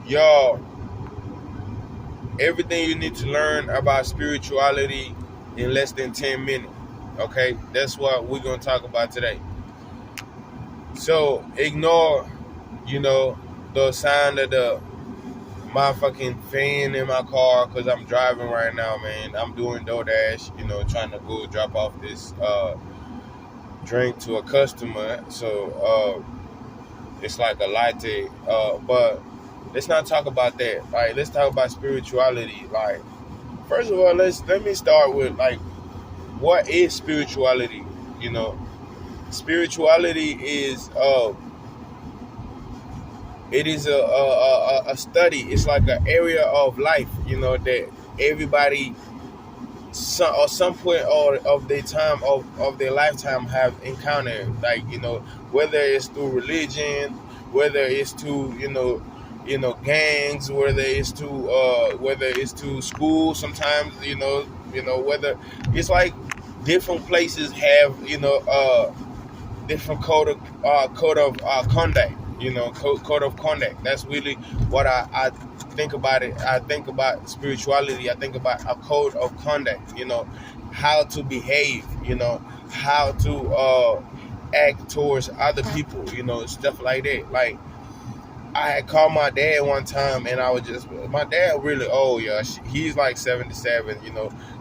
y'all, everything you need to learn about spirituality in less than 10 minutes. Okay, that's what we're gonna talk about today. So ignore, you know, the sound of the motherfucking fan in my car because I'm driving right now, man. I'm doing DoorDash, trying to go drop off this drink to a customer. So it's like a latte. But let's not talk about that. Like, let's talk about spirituality. Like, first of all, let me start with like, what is spirituality? You know, spirituality is it is a study. It's like an area of life, that everybody some point of their time of their lifetime have encountered. Like, whether it's through religion, whether it's to gangs, whether it's to school. Sometimes whether it's like different places have different code of conduct. Code of conduct. That's really what I think about it. I think about spirituality. I think about a code of conduct. How to behave. How to act towards other people. Stuff like that. Like, I had called my dad one time, and my dad really old, yeah. He's like 77,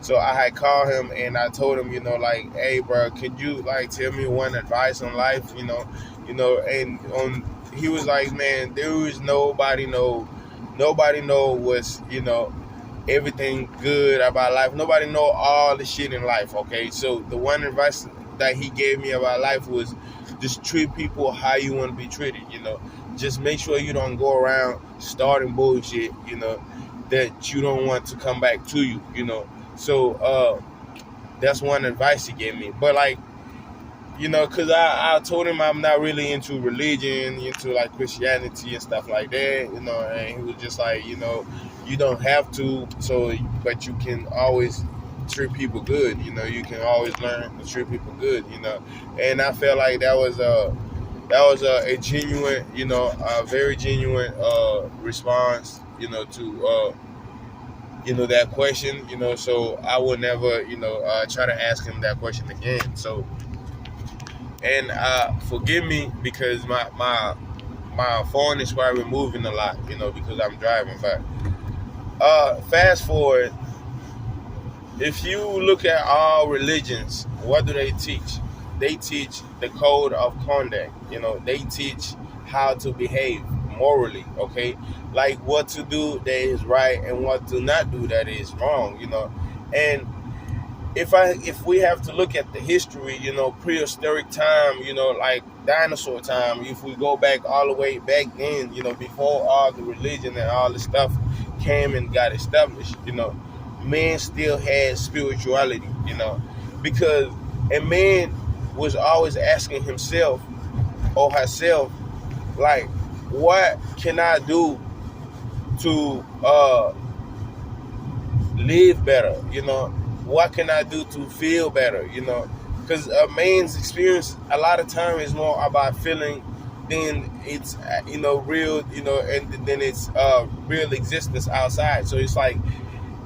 So I had called him, and I told him, like, hey, bro, could you like tell me one advice on life, and he was like, man, there is nobody know what's, everything good about life. Nobody know all the shit in life. Okay, so the one advice that he gave me about life was just treat people how you want to be treated. Just make sure you don't go around starting bullshit, that you don't want to come back to you, So that's one advice he gave me. But like, because I told him I'm not really into religion, into like Christianity and stuff like that, and he was just like, you don't have to, but you can always treat people good, you can always learn to treat people good, and I felt like that was a genuine, a very genuine response, to that question, so I would never, try to ask him that question again. So, and forgive me because my phone is probably moving a lot, because I'm driving. But fast forward, if you look at all religions, what do they teach? They teach the code of conduct. They teach how to behave morally. Okay, like what to do that is right and what to not do that is wrong. And if we have to look at the history, prehistoric time, like dinosaur time, if we go back all the way back then, before all the religion and all the stuff came and got established, man still had spirituality, because a man was always asking himself or herself, like, what can I do to live better? What can I do to feel better? Because a man's experience a lot of time is more about feeling than it's real, and then it's real existence outside. So it's like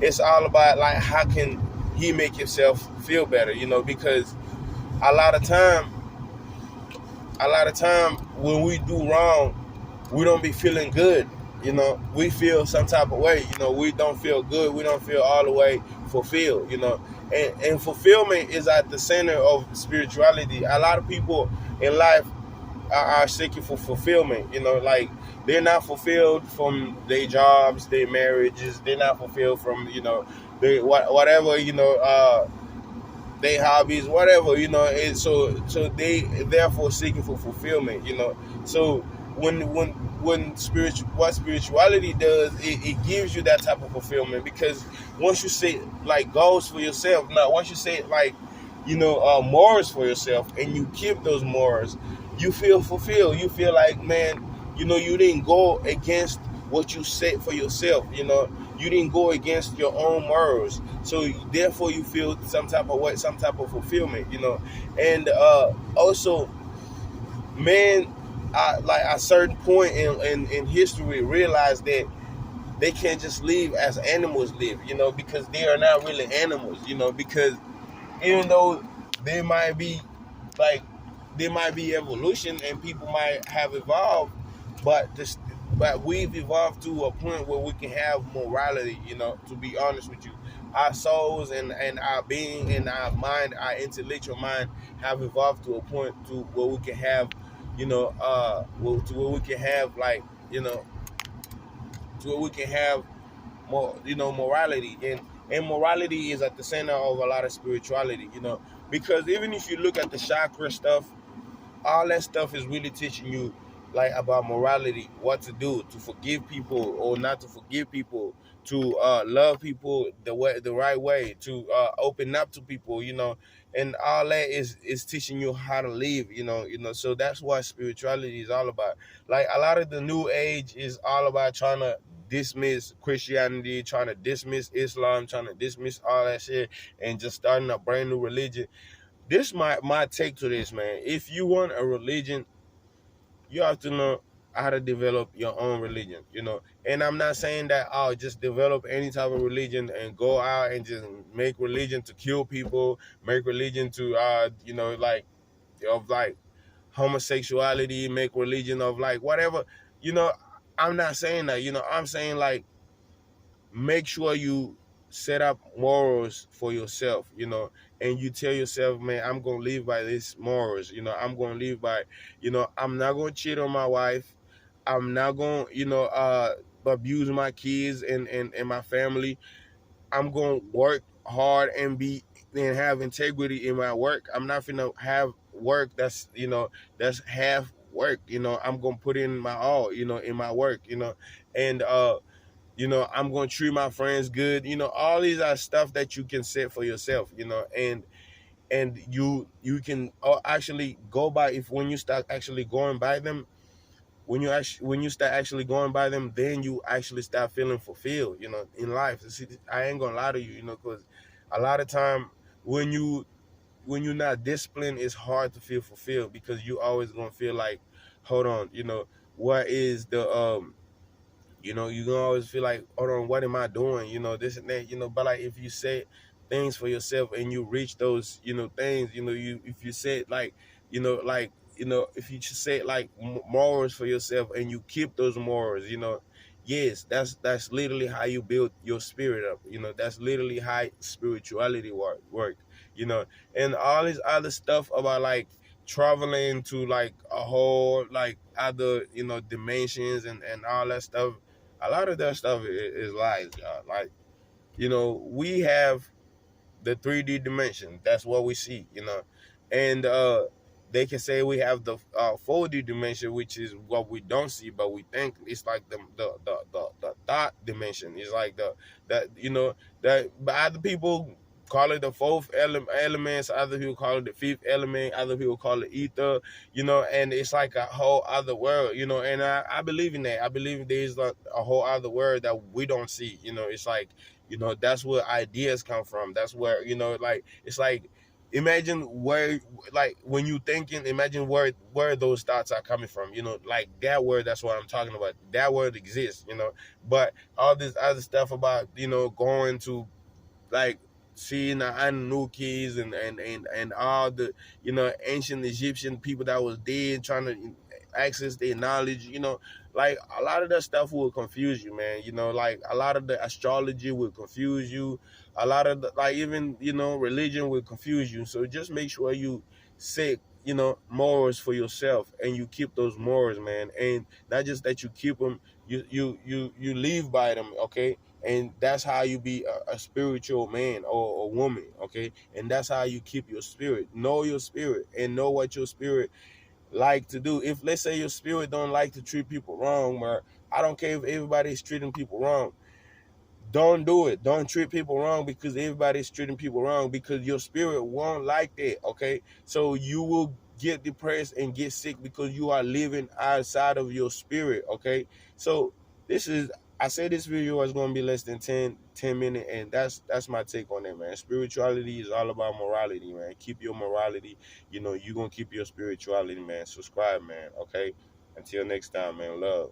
it's all about like how can he make himself feel better? Because a lot of time when we do wrong, we don't be feeling good. We feel some type of way. We don't feel good. We don't feel all the way fulfilled. And fulfillment is at the center of spirituality. A lot of people in life are seeking for fulfillment. Like they're not fulfilled from their jobs, their marriages. They're not fulfilled from whatever their hobbies, whatever, and so they therefore seeking for fulfillment, So when spirituality does, it gives you that type of fulfillment, because once you set like goals for yourself, now once you set like morals for yourself, and you keep those morals, you feel fulfilled. You feel like, man, you didn't go against what you set for yourself. You didn't go against your own morals, so therefore you feel some type of way, some type of fulfillment. And also, man like a certain point in history realized that they can't just live as animals live, because they are not really animals, because even though they might be like there might be evolution and people might have evolved, but this but we've evolved to a point where we can have morality, to be honest with you. Our souls and our being and our mind, our intellectual mind have evolved to a point to where we can have, to where we can have like, to where we can have more, morality, and morality is at the center of a lot of spirituality, because even if you look at the chakra stuff, all that stuff is really teaching you like about morality, what to do, to forgive people or not to forgive people, to love people the right way, to open up to people, and all that is teaching you how to live, so that's what spirituality is all about. Like a lot of the new age is all about trying to dismiss Christianity, trying to dismiss Islam, trying to dismiss all that shit, and just starting a brand new religion. This my take to this, man. If you want a religion, you have to know how to develop your own religion, And I'm not saying that just develop any type of religion and go out and just make religion to kill people, make religion to like of like homosexuality, make religion of like whatever, you know. I'm not saying that, I'm saying like make sure you set up morals for yourself, and you tell yourself, man, I'm gonna live by these morals, I'm gonna live by, I'm not gonna cheat on my wife, I'm not gonna, abuse my kids and my family. I'm gonna work hard and have integrity in my work. I'm not gonna have work that's half work, I'm gonna put in my all, in my work, and I'm going to treat my friends good. All these are stuff that you can set for yourself, and you can actually go by, if when you start actually going by them, when you start actually going by them, then you actually start feeling fulfilled, in life. See, I ain't gonna lie to you, because a lot of time when you're not disciplined, it's hard to feel fulfilled, because you always gonna feel like, hold on, what is the you can always feel like, hold on, what am I doing? This and that, but like if you set things for yourself and you reach those, things, if you set like, if you just set like morals for yourself and you keep those morals, yes, that's literally how you build your spirit up. That's literally how spirituality work, you know, and all this other stuff about like traveling to like a whole like other dimensions and all that stuff. A lot of that stuff is lies, y'all. Like, we have the 3D dimension. That's what we see, and they can say we have the 4D dimension, which is what we don't see, but we think it's like the thought dimension. It's like that that, but other people call it the fourth elements, other people call it the fifth element, other people call it ether, and it's like a whole other world, and I believe in that. I believe there's like a whole other world that we don't see, it's like, that's where ideas come from. That's where, like, it's like, imagine where, like, when you thinking, imagine where those thoughts are coming from, like that word. That's what I'm talking about. That word exists, but all this other stuff about, going to like seeing the Anunnakis and all the ancient Egyptian people that was dead, trying to access their knowledge, like a lot of that stuff will confuse you, man. Like a lot of the astrology will confuse you. A lot of the, like, even religion will confuse you. So just make sure you set morals for yourself, and you keep those morals, man. And not just that you keep them, you live by them, okay? And that's how you be a spiritual man or a woman, okay? And that's how you keep your spirit. Know your spirit and know what your spirit like to do. If, let's say, your spirit don't like to treat people wrong, or I don't care if everybody's treating people wrong, don't do it. Don't treat people wrong because everybody's treating people wrong, because your spirit won't like that, okay? So you will get depressed and get sick because you are living outside of your spirit, okay? So this is, I said this video is going to be less than 10 minutes, and that's my take on it, man. Spirituality is all about morality, man. Keep your morality. You're going to keep your spirituality, man. Subscribe, man, okay? Until next time, man. Love.